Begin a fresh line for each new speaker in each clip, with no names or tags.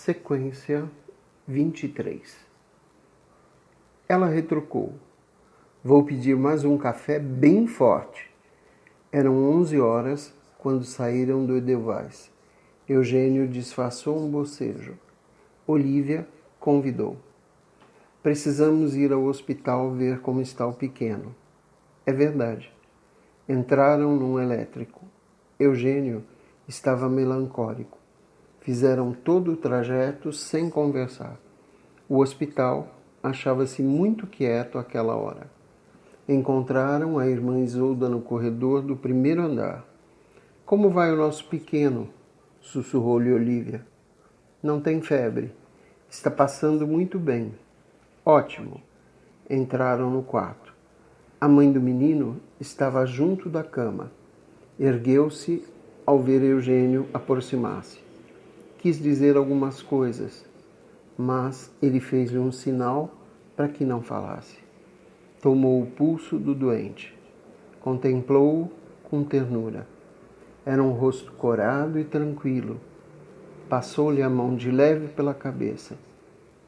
Sequência 23. Ela retrucou. Vou pedir mais um café bem forte. Eram 11 horas quando saíram do Edelweiss. Eugênio disfarçou um bocejo. Olívia convidou. Precisamos ir ao hospital ver como está o pequeno. É verdade. Entraram num elétrico. Eugênio estava melancólico. Fizeram todo o trajeto sem conversar. O hospital achava-se muito quieto àquela hora. Encontraram a irmã Isolda no corredor do primeiro andar. Como vai o nosso pequeno? Sussurrou-lhe Olívia. Não tem febre. Está passando muito bem. Ótimo. Entraram no quarto. A mãe do menino estava junto da cama. Ergueu-se ao ver Eugênio aproximar-se. Quis dizer algumas coisas, mas ele fez-lhe um sinal para que não falasse. Tomou o pulso do doente. Contemplou-o com ternura. Era um rosto corado e tranquilo. Passou-lhe a mão de leve pela cabeça.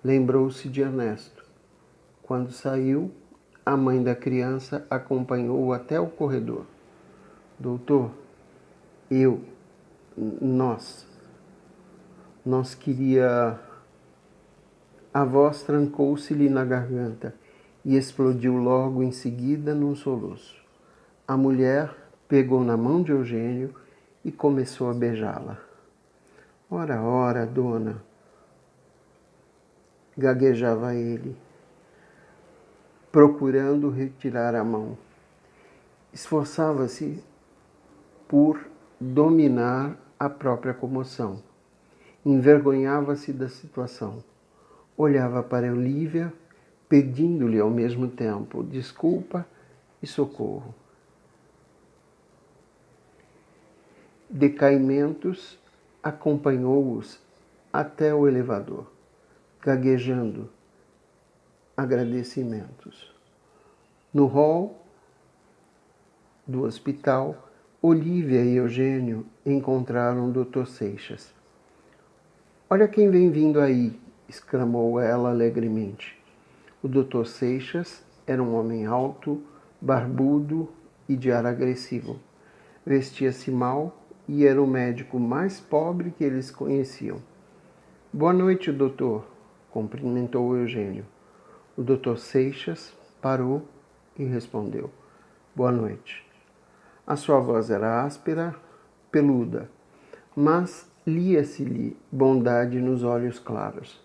Lembrou-se de Ernesto. Quando saiu, a mãe da criança acompanhou-o até o corredor. Doutor, nós queria... A voz trancou-se-lhe na garganta e explodiu logo em seguida num soluço. A mulher pegou na mão de Eugênio e começou a beijá-la. Ora, dona, gaguejava ele, procurando retirar a mão. Esforçava-se por dominar a própria comoção. Envergonhava-se da situação. Olhava para Olívia, pedindo-lhe ao mesmo tempo desculpa e socorro. Decaimentos acompanhou-os até o elevador, gaguejando agradecimentos. No hall do hospital, Olívia e Eugênio encontraram o Dr. Seixas. Olha quem vem vindo aí, exclamou ela alegremente. O Dr. Seixas era um homem alto, barbudo e de ar agressivo. Vestia-se mal e era o médico mais pobre que eles conheciam. Boa noite, doutor, cumprimentou Eugênio. O Dr. Seixas parou e respondeu. Boa noite. A sua voz era áspera, peluda, mas lia-se-lhe bondade nos olhos claros.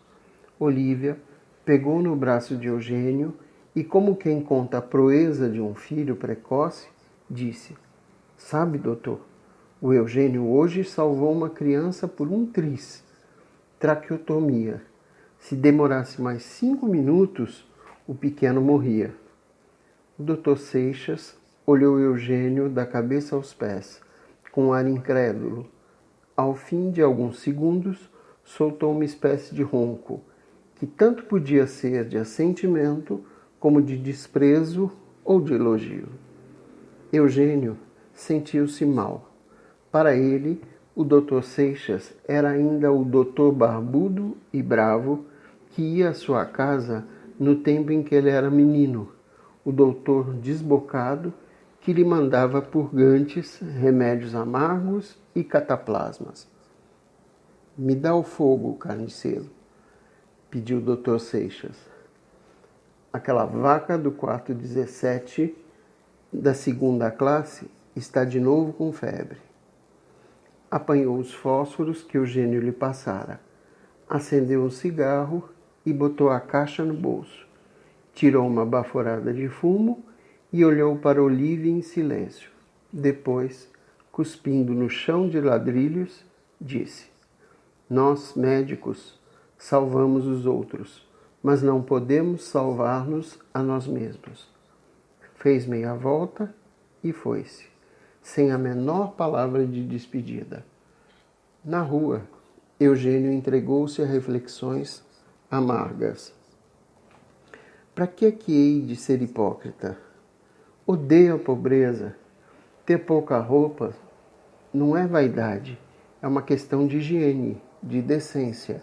Olívia pegou no braço de Eugênio e, como quem conta a proeza de um filho precoce, disse: Sabe, doutor, o Eugênio hoje salvou uma criança por um tris, traqueotomia. Se demorasse mais 5 minutos, o pequeno morria. O Dr. Seixas olhou Eugênio da cabeça aos pés, com um ar incrédulo. Ao fim de alguns segundos, soltou uma espécie de ronco, que tanto podia ser de assentimento como de desprezo ou de elogio. Eugênio sentiu-se mal. Para ele, o Dr. Seixas era ainda o doutor barbudo e bravo que ia à sua casa no tempo em que ele era menino, o doutor desbocado que lhe mandava purgantes, remédios amargos e cataplasmas. Me dá o fogo, carniceiro, pediu o Dr. Seixas. Aquela vaca do quarto 17 da segunda classe está de novo com febre. Apanhou os fósforos que Eugênio lhe passara, acendeu um cigarro e botou a caixa no bolso. Tirou uma baforada de fumo e olhou para Olívia em silêncio. Depois, cuspindo no chão de ladrilhos, disse: Nós, médicos, salvamos os outros, mas não podemos salvar-nos a nós mesmos. Fez meia volta e foi-se, sem a menor palavra de despedida. Na rua, Eugênio entregou-se a reflexões amargas. Para que hei de ser hipócrita? Odeio a pobreza. Ter pouca roupa não é vaidade, é uma questão de higiene, de decência.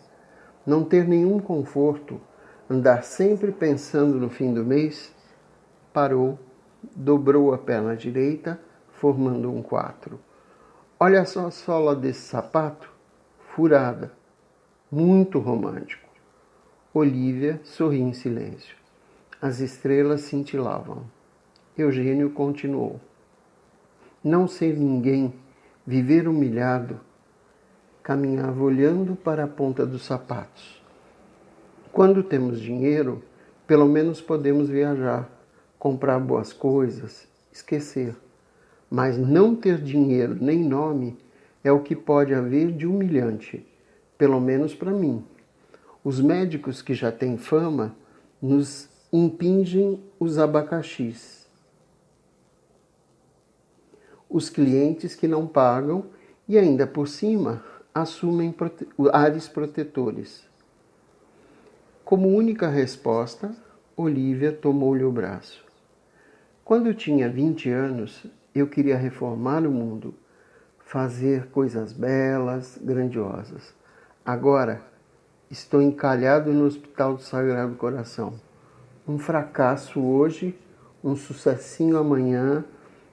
não ter nenhum conforto, andar sempre pensando no fim do mês, parou, dobrou a perna direita, formando um 4. Olha só a sola desse sapato, furada, muito romântico. Olívia sorri em silêncio. As estrelas cintilavam. Eugênio continuou. Não ser ninguém, viver humilhado, caminhava olhando para a ponta dos sapatos. Quando temos dinheiro, pelo menos podemos viajar, comprar boas coisas, esquecer. Mas não ter dinheiro nem nome é o que pode haver de humilhante, pelo menos para mim. Os médicos que já têm fama nos impingem os abacaxis. Os clientes que não pagam e ainda por cima assumem ares protetores. Como única resposta, Olívia tomou-lhe o braço. Quando eu tinha 20 anos, eu queria reformar o mundo, fazer coisas belas, grandiosas. Agora, estou encalhado no Hospital do Sagrado Coração. Um fracasso hoje, um sucessinho amanhã,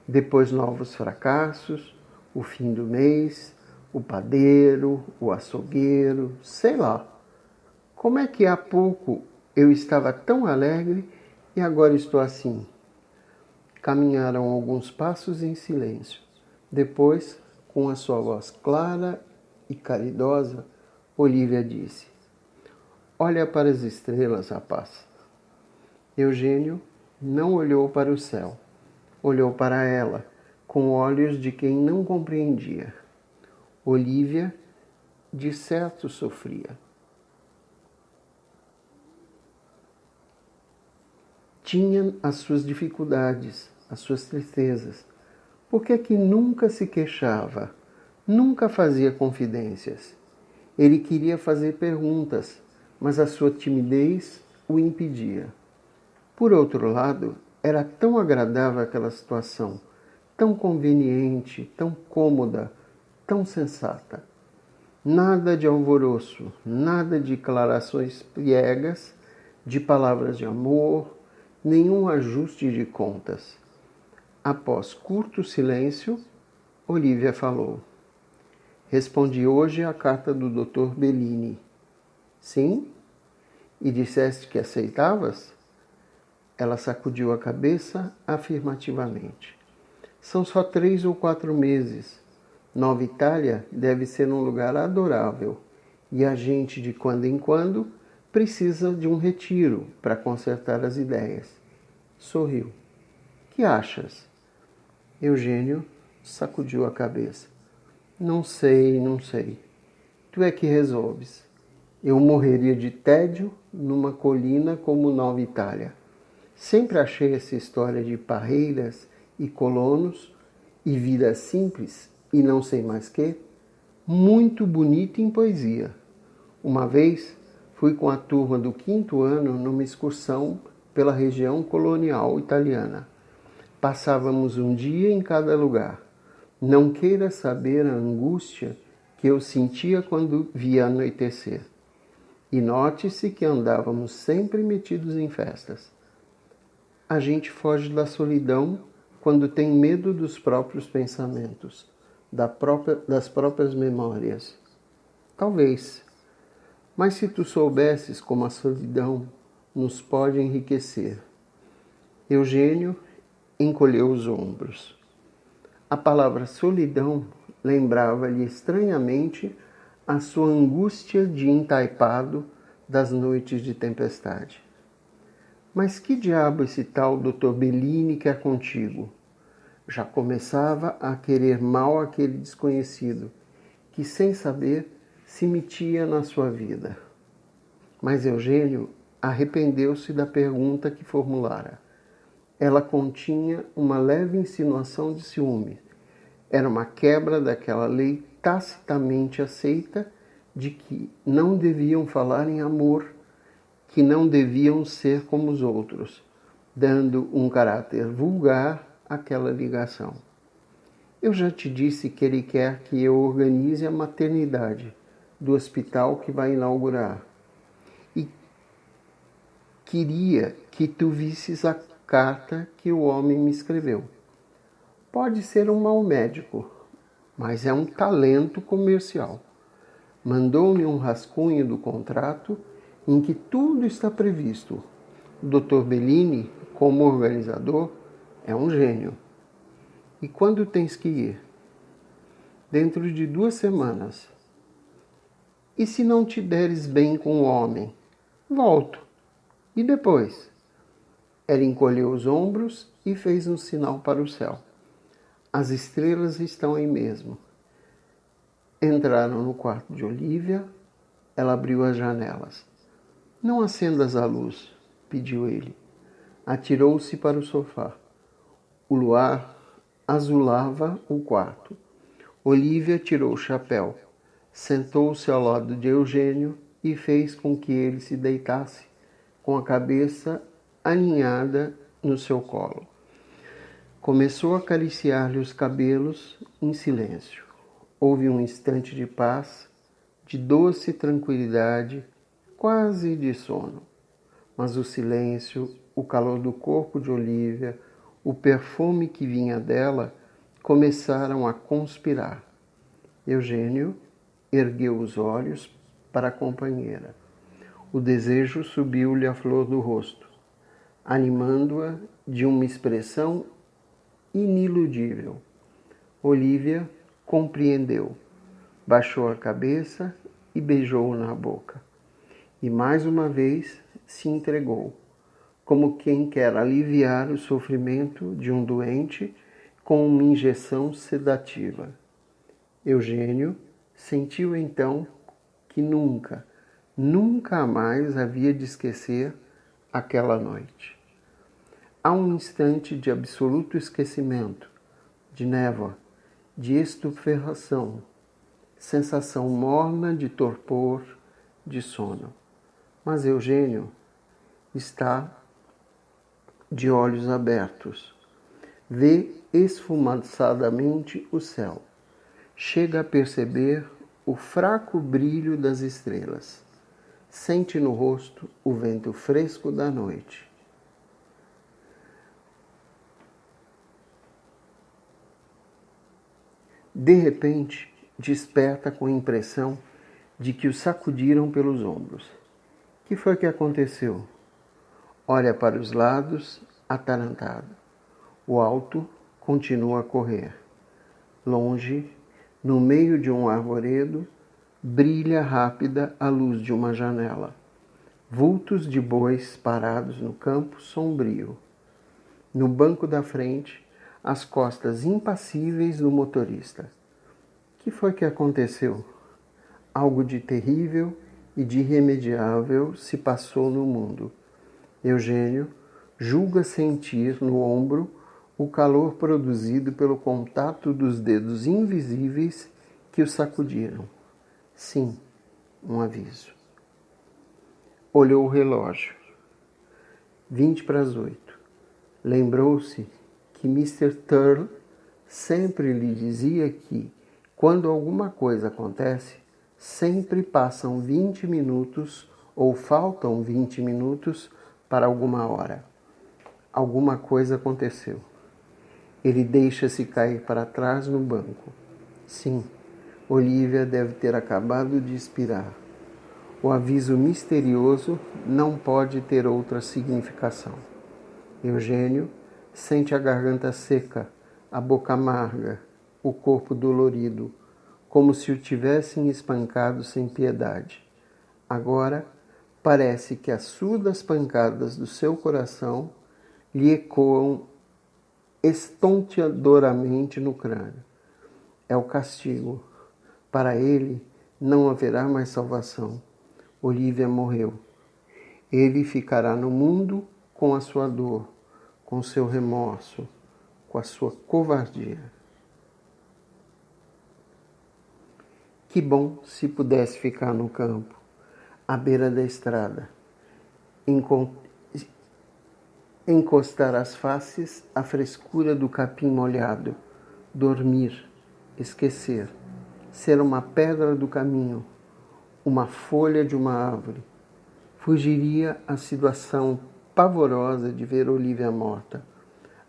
depois novos fracassos, o fim do mês, o padeiro, o açougueiro, sei lá. Como é que há pouco eu estava tão alegre e agora estou assim? Caminharam alguns passos em silêncio. Depois, com a sua voz clara e caridosa, Olívia disse: Olha para as estrelas, rapaz. Eugênio não olhou para o céu. Olhou para ela, com olhos de quem não compreendia. Olívia, de certo, sofria. Tinha as suas dificuldades, as suas tristezas. Por que é que nunca se queixava? Nunca fazia confidências. Ele queria fazer perguntas, mas a sua timidez o impedia. Por outro lado, era tão agradável aquela situação, tão conveniente, tão cômoda, tão sensata. Nada de alvoroço, nada de declarações piegas, de palavras de amor, nenhum ajuste de contas. Após curto silêncio, Olívia falou. Respondi hoje à carta do Dr. Bellini. Sim? E disseste que aceitavas? Ela sacudiu a cabeça afirmativamente. São só 3 ou 4 meses. Nova Itália deve ser um lugar adorável. E a gente, de quando em quando, precisa de um retiro para consertar as ideias. Sorriu. Que achas? Eugênio sacudiu a cabeça. Não sei, não sei. Tu é que resolves. Eu morreria de tédio numa colina como Nova Itália. Sempre achei essa história de parreiras e colonos e vida simples e não sei mais que, muito bonita em poesia. Uma vez fui com a turma do 5º ano numa excursão pela região colonial italiana. Passávamos um dia em cada lugar. Não queira saber a angústia que eu sentia quando via anoitecer. E note-se que andávamos sempre metidos em festas. A gente foge da solidão quando tem medo dos próprios pensamentos, das próprias memórias. Talvez. Mas se tu soubesses como a solidão nos pode enriquecer. Eugênio encolheu os ombros. A palavra solidão lembrava-lhe estranhamente a sua angústia de entaipado das noites de tempestade. Mas que diabo esse tal Dr. Bellini quer contigo? Já começava a querer mal aquele desconhecido, que sem saber se metia na sua vida. Mas Eugênio arrependeu-se da pergunta que formulara. Ela continha uma leve insinuação de ciúme. Era uma quebra daquela lei tacitamente aceita de que não deviam falar em amor, que não deviam ser como os outros, dando um caráter vulgar àquela ligação. Eu já te disse que ele quer que eu organize a maternidade do hospital que vai inaugurar. queria que tu visses a carta que o homem me escreveu. Pode ser um mau médico, mas é um talento comercial. Mandou-me um rascunho do contrato em que tudo está previsto. O Dr. Bellini, como organizador, é um gênio. E quando tens que ir? Dentro de 2 semanas. E se não te deres bem com o homem? Volto. E depois? Ela encolheu os ombros e fez um sinal para o céu. As estrelas estão aí mesmo. Entraram no quarto de Olívia. Ela abriu as janelas. Não acendas a luz, pediu ele. Atirou-se para o sofá. O luar azulava o quarto. Olívia tirou o chapéu, sentou-se ao lado de Eugênio e fez com que ele se deitasse, com a cabeça aninhada no seu colo. Começou a acariciar-lhe os cabelos em silêncio. Houve um instante de paz, de doce tranquilidade, quase de sono. Mas o silêncio, o calor do corpo de Olívia, o perfume que vinha dela, começaram a conspirar. Eugênio ergueu os olhos para a companheira. O desejo subiu-lhe à flor do rosto, animando-a de uma expressão iniludível. Olívia compreendeu, baixou a cabeça e beijou-o na boca. E mais uma vez se entregou, como quem quer aliviar o sofrimento de um doente com uma injeção sedativa. Eugênio sentiu então que nunca mais havia de esquecer aquela noite. Há um instante de absoluto esquecimento, de névoa, de estupefação, sensação morna de torpor, de sono. Mas Eugênio está de olhos abertos. Vê esfumaçadamente o céu. Chega a perceber o fraco brilho das estrelas. Sente no rosto o vento fresco da noite. De repente, desperta com a impressão de que o sacudiram pelos ombros. Que foi que aconteceu? Olha para os lados, atarantado. O alto continua a correr. Longe, no meio de um arvoredo, brilha rápida a luz de uma janela. Vultos de bois parados no campo sombrio. No banco da frente, as costas impassíveis do motorista. Que foi que aconteceu? Algo de terrível e de irremediável se passou no mundo. Eugênio julga sentir no ombro o calor produzido pelo contato dos dedos invisíveis que o sacudiram. Sim, um aviso. Olhou o relógio. 7:20. Lembrou-se que Mr. Turtle sempre lhe dizia que, quando alguma coisa acontece, sempre passam 20 minutos ou faltam 20 minutos para alguma hora. Alguma coisa aconteceu. Ele deixa-se cair para trás no banco. Sim, Olívia deve ter acabado de expirar. O aviso misterioso não pode ter outra significação. Eugênio sente a garganta seca, a boca amarga, o corpo dolorido, como se o tivessem espancado sem piedade. Agora, parece que as surdas pancadas do seu coração lhe ecoam estonteadoramente no crânio. É o castigo. Para ele, não haverá mais salvação. Olívia morreu. Ele ficará no mundo com a sua dor, com seu remorso, com a sua covardia. Que bom se pudesse ficar no campo, à beira da estrada, encostar as faces à frescura do capim molhado, dormir, esquecer, ser uma pedra do caminho, uma folha de uma árvore. Fugiria à situação pavorosa de ver Olivia morta.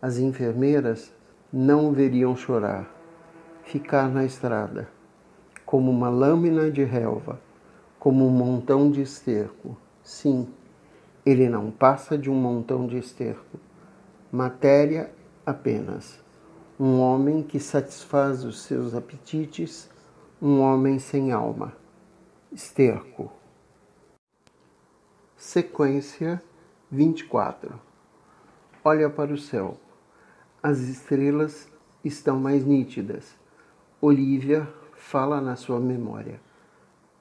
As enfermeiras não o veriam chorar, ficar na estrada, como uma lâmina de relva, como um montão de esterco. Sim, ele não passa de um montão de esterco. Matéria apenas. Um homem que satisfaz os seus apetites, um homem sem alma. Esterco. Sequência 24. Olha para o céu. As estrelas estão mais nítidas. Olivia fala na sua memória.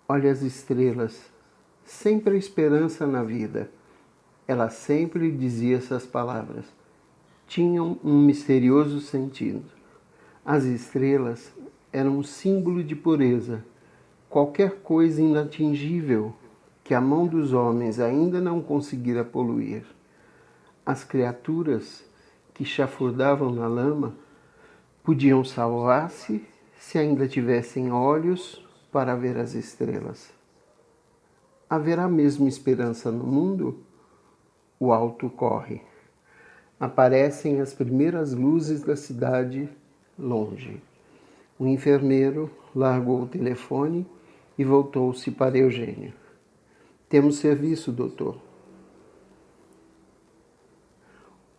Olha as estrelas. Sempre a esperança na vida. Ela sempre dizia essas palavras. Tinham um misterioso sentido. As estrelas eram um símbolo de pureza. Qualquer coisa inatingível que a mão dos homens ainda não conseguira poluir. As criaturas que chafurdavam na lama podiam salvar-se se ainda tivessem olhos para ver as estrelas. Haverá mesmo esperança no mundo? O alto corre. Aparecem as primeiras luzes da cidade longe. O enfermeiro largou o telefone e voltou-se para Eugênio. Temos serviço, doutor.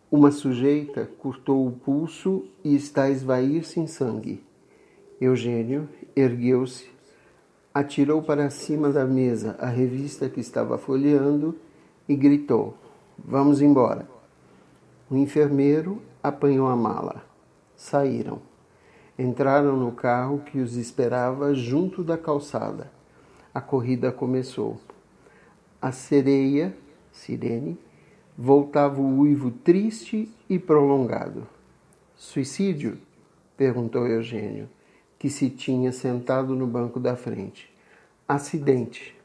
Uma sujeita cortou o pulso e está a esvair-se em sangue. Eugênio ergueu-se, atirou para cima da mesa a revista que estava folheando e gritou: Vamos embora. O enfermeiro apanhou a mala. Saíram. Entraram no carro que os esperava junto da calçada. A corrida começou. A sereia, Sirene, voltava o uivo triste e prolongado. Suicídio? Perguntou Eugênio, que se tinha sentado no banco da frente. Acidente.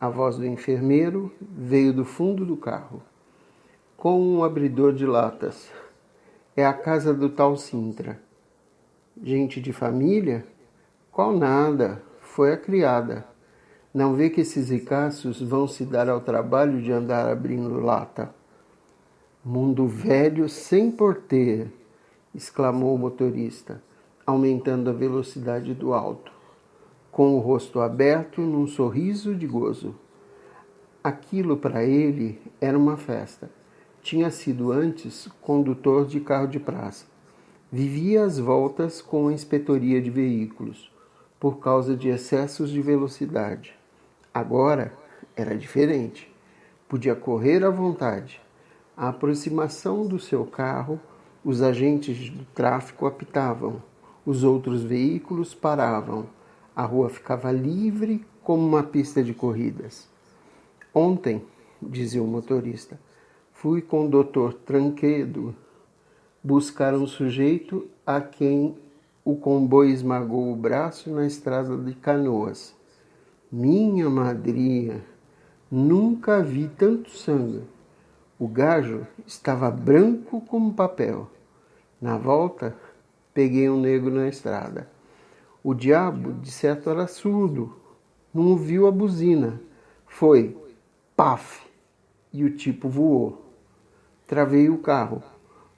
A voz do enfermeiro veio do fundo do carro. Com um abridor de latas. É a casa do tal Sintra. Gente de família? Qual nada, foi a criada. Não vê que esses ricaços vão se dar ao trabalho de andar abrindo lata? Mundo velho sem porteiro, exclamou o motorista, aumentando a velocidade do auto, com o rosto aberto num sorriso de gozo. Aquilo para ele era uma festa. Tinha sido antes condutor de carro de praça. Vivia às voltas com a inspetoria de veículos, por causa de excessos de velocidade. Agora era diferente. Podia correr à vontade. À aproximação do seu carro, os agentes do tráfico apitavam. Os outros veículos paravam. A rua ficava livre como uma pista de corridas. Ontem, dizia o motorista, fui com o Dr. Tranquedo buscar um sujeito a quem o comboio esmagou o braço na estrada de Canoas. Minha madrinha, nunca vi tanto sangue. O gajo estava branco como papel. Na volta, peguei um negro na estrada. O diabo, de certo, era surdo. Não ouviu a buzina. Foi, paf, e o tipo voou. Travei o carro.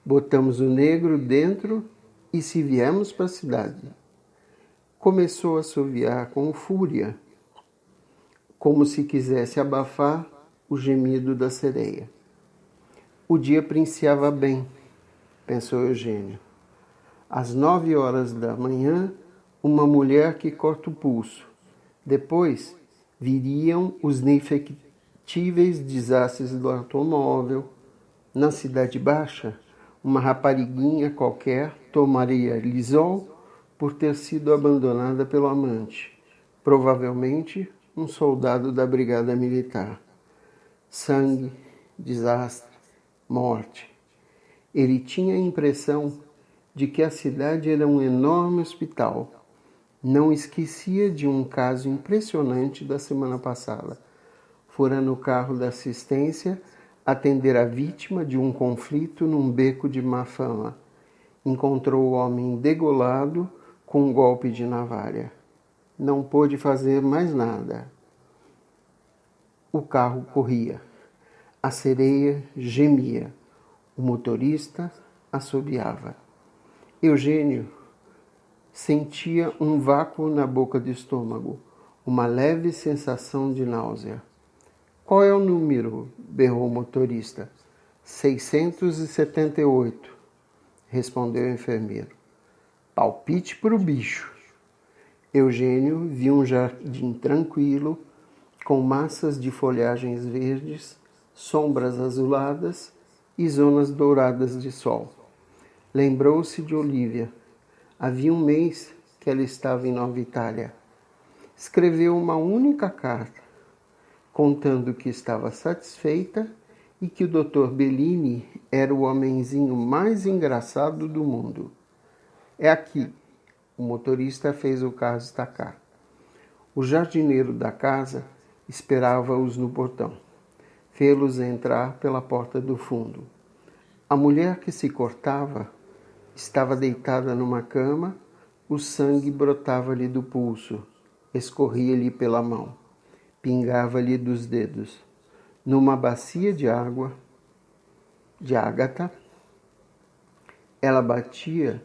Botamos o negro dentro e se viemos para a cidade. Começou a assoviar com fúria, como se quisesse abafar o gemido da sereia. O dia principiava bem, pensou Eugênio. Às 9 horas da manhã, uma mulher que corta o pulso. Depois viriam os indefectíveis desastres do automóvel. Na Cidade Baixa, uma rapariguinha qualquer tomaria Lisol por ter sido abandonada pelo amante, provavelmente um soldado da brigada militar. Sangue, desastre, morte. Ele tinha a impressão de que a cidade era um enorme hospital. Não esquecia de um caso impressionante da semana passada. Fora no carro da assistência atender a vítima de um conflito num beco de má fama. Encontrou o homem degolado com um golpe de navalha. Não pôde fazer mais nada. O carro corria. A sereia gemia. O motorista assobiava. Eugênio sentia um vácuo na boca do estômago, uma leve sensação de náusea. Qual é o número? Berrou o motorista. 678, respondeu o enfermeiro. Palpite para o bicho. Eugênio viu um jardim tranquilo, com massas de folhagens verdes, sombras azuladas e zonas douradas de sol. Lembrou-se de Olívia. Havia um mês que ela estava em Nova Itália. Escreveu uma única carta, contando que estava satisfeita e que o Dr. Bellini era o homenzinho mais engraçado do mundo. É aqui. O motorista fez o carro estacar. O jardineiro da casa esperava-os no portão. Fê-los entrar pela porta do fundo. A mulher que se cortava estava deitada numa cama, o sangue brotava-lhe do pulso, escorria-lhe pela mão, pingava-lhe dos dedos. Numa bacia de água, de ágata, ela balia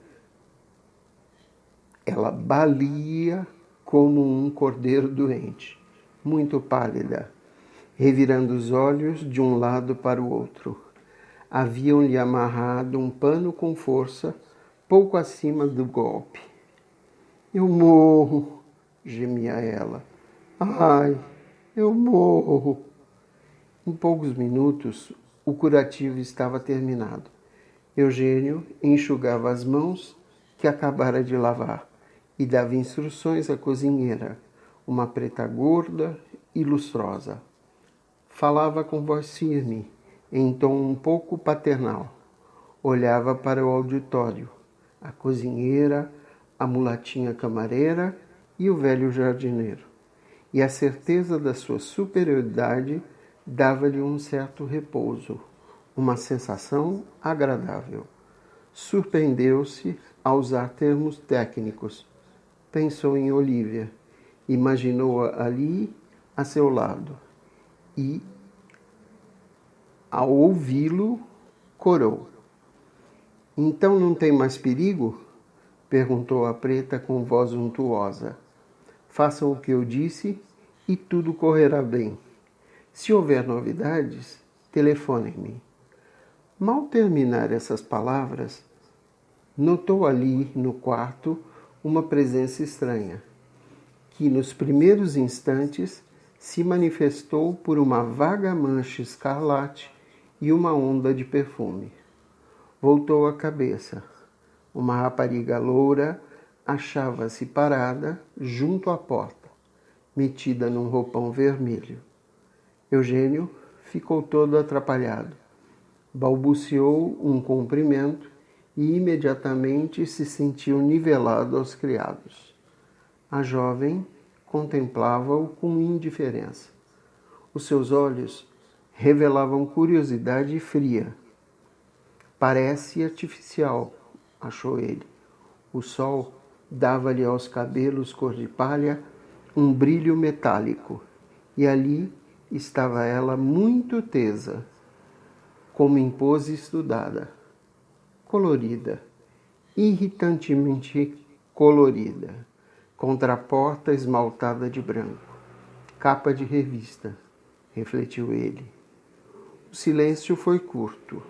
como um cordeiro doente, muito pálida, revirando os olhos de um lado para o outro. Haviam-lhe amarrado um pano com força, pouco acima do golpe. Eu morro, gemia ela. Ai, eu morro. Em poucos minutos, o curativo estava terminado. Eugênio enxugava as mãos que acabara de lavar e dava instruções à cozinheira, uma preta gorda e lustrosa. Falava com voz firme, em tom um pouco paternal. Olhava para o auditório, a cozinheira, a mulatinha camareira e o velho jardineiro. E a certeza da sua superioridade dava-lhe um certo repouso, uma sensação agradável. Surpreendeu-se a usar termos técnicos. Pensou em Olívia, imaginou-a ali a seu lado e, ao ouvi-lo, corou. Então não tem mais perigo? Perguntou a preta com voz untuosa. Façam o que eu disse e tudo correrá bem. Se houver novidades, telefonem-me. Mal terminar essas palavras, notou ali no quarto uma presença estranha, que nos primeiros instantes se manifestou por uma vaga mancha escarlate e uma onda de perfume. Voltou a cabeça. Uma rapariga loura achava-se parada junto à porta, metida num roupão vermelho. Eugênio ficou todo atrapalhado. Balbuciou um cumprimento e imediatamente se sentiu nivelado aos criados. A jovem contemplava-o com indiferença. Os seus olhos revelavam curiosidade fria. Parece artificial, achou ele. O sol dava-lhe aos cabelos cor de palha um brilho metálico, e ali estava ela muito tesa, como em pose estudada, colorida, irritantemente colorida, contra a porta esmaltada de branco. Capa de revista, refletiu ele. O silêncio foi curto.